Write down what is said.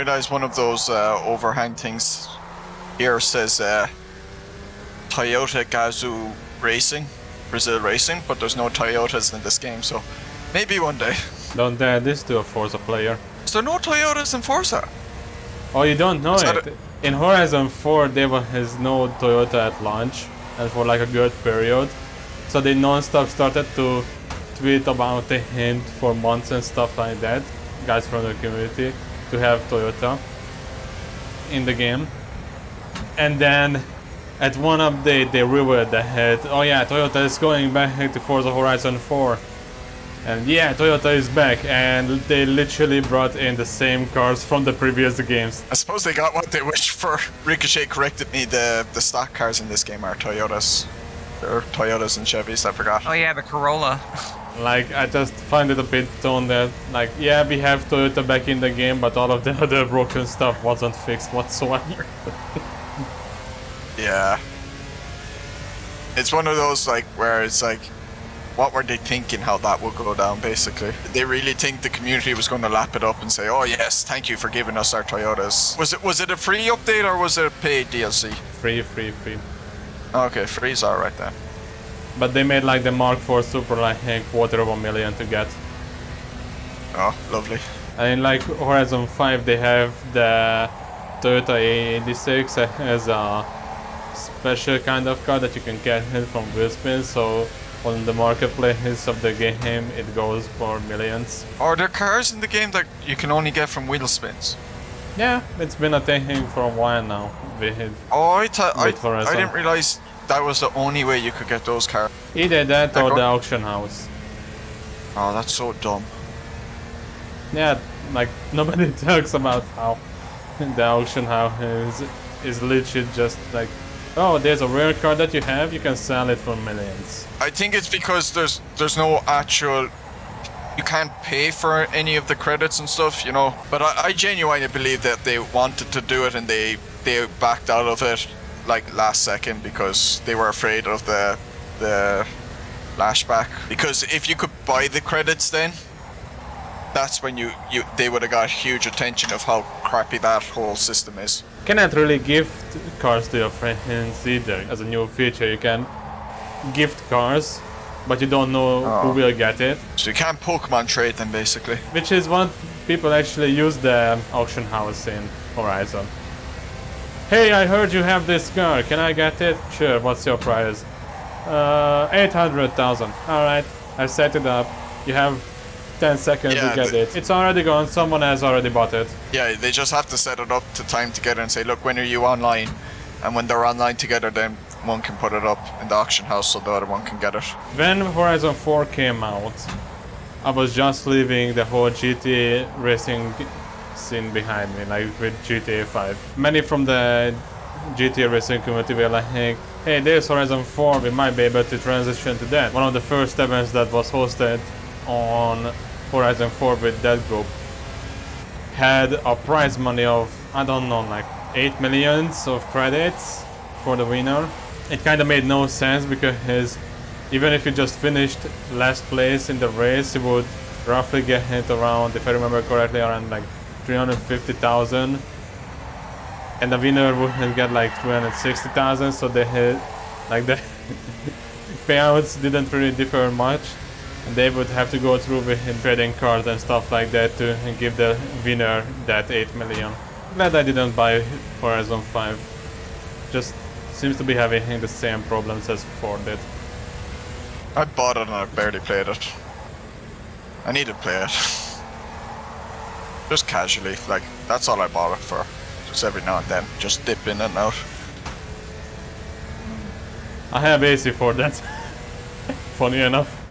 realize one of those overhang things here says Toyota Gazoo Racing, Brazil Racing, but there's no Toyotas in this game, so maybe one day. Don't add this to a Forza player. Is there no Toyotas in Forza? Oh, you don't know it? In Horizon 4 there was no Toyota at launch, and for like a good period. So they non-stop started to tweet about the hint for months and stuff like that, guys from the community, to have Toyota in the game. And then at one update they revealed that, oh yeah, Toyota is going back to Forza Horizon 4. And yeah, Toyota is back, and they literally brought in the same cars from the previous games. I suppose they got what they wished for. Ricochet corrected me, the stock cars in this game are Toyotas. They're Toyotas and Chevys, I forgot. Oh yeah, the Corolla. Like, I just find it a bit tone that, like, yeah, we have Toyota back in the game, but all of the other broken stuff wasn't fixed whatsoever. Yeah. It's one of those, like, where it's like, what were they thinking how that would go down, basically? They really think the community was going to lap it up and say, oh yes, thank you for giving us our Toyotas. Was it a free update or was it a paid DLC? Free. Okay, free's alright then. But they made like the Mark IV Super like a $250,000 to get. Oh, lovely. And in like Horizon 5 they have the Toyota A86 as a special kind of car that you can get from wheelspin, so on the marketplace of the game it goes for millions. Are there cars in the game that you can only get from wheel spins? Yeah, it's been a thing for a while now. Oh, I didn't realize that was the only way you could get those cars. Either that or the auction house. Oh, that's so dumb. Yeah, like nobody talks about how the auction house is legit just like, oh, there's a rare car that you have, you can sell it for millions. I think it's because there's no actual, you can't pay for any of the credits and stuff, you know. But I genuinely believe that they wanted to do it and they backed out of it like last second because they were afraid of the lashback. Because if you could buy the credits then, that's when they would have got huge attention of how crappy that whole system is. Cannot really gift cars to your friends either. As a new feature, you can gift cars, but you don't know who will get it. So you can't Pokemon trade them, basically. Which is what people actually use the auction house in Horizon. Hey, I heard you have this car, can I get it? Sure, what's your price? 800,000. Alright, I set it up. You have 10 seconds to get it. It's already gone, someone has already bought it. Yeah, they just have to set it up to time together and say, look, when are you online? And when they're online together, then one can put it up in the auction house so the other one can get it. When Horizon 4 came out, I was just leaving the whole GTA racing scene behind me, like with GTA 5. Many from the GTA racing community were like, hey, there's Horizon 4, we might be able to transition to that. One of the first events that was hosted on Horizon 4 with that group had a prize money of, I don't know, like 8 million of credits for the winner. It kind of made no sense because even if you just finished last place in the race, you would roughly get hit around, if I remember correctly, around like 350,000, and the winner would get like 360,000. So they had like the payouts didn't really differ much. And they would have to go through with trading cards and stuff like that to give the winner that 8 million. Glad I didn't buy Horizon 5. Just seems to be having the same problems as 4 did. I bought it and I barely played it. I need to play it. Just casually, like, that's all I bought it for. Just every now and then, just dip in and out. I have AC for that. Funny enough.